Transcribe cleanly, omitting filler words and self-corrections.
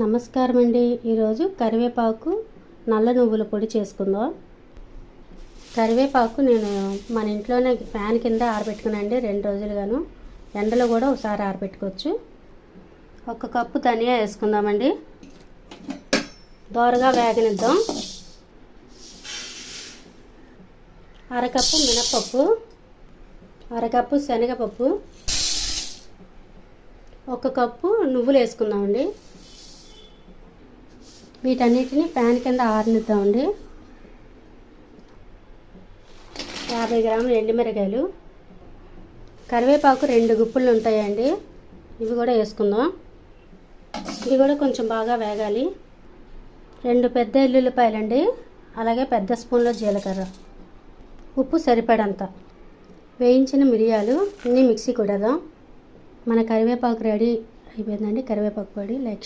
నమస్కారం అండి. ఈరోజు కరివేపాకు నల్ల నువ్వుల పొడి చేసుకుందాం. కరివేపాకు నేను మన ఇంట్లోనే ఫ్యాన్ కింద ఆరబెట్టుకున్నాండి 2 రోజులుగాను. ఎండలో కూడా ఒకసారి ఆరబెట్టుకోవచ్చు. 1 కప్పు ధనియా వేసుకుందామండి. దోరగా వేగనిద్దాం. 1/2 కప్పు మినపప్పు, 1/2 కప్పు శనగపప్పు, 1 కప్పు నువ్వులు వేసుకుందామండి. వీటన్నిటిని ఫ్యాన్ కింద ఆరనిద్దామండి. 50 గ్రాములు ఎండుమిరకాయలు, కరివేపాకు 2 గుప్పులు ఉంటాయండి, ఇవి కూడా వేసుకుందాం. ఇవి కూడా కొంచెం బాగా వేగాలి. 2 పెద్ద ఎల్లుల్లిపాయలండి, అలాగే పెద్ద స్పూన్లో జీలకర్ర, ఉప్పు సరిపడంత, వేయించిన మిరియాలు అన్నీ మిక్సీ కొడదాం. మన కరివేపాకు రెడీ అయిపోయిందండి. కరివేపాకు పొడి లైక్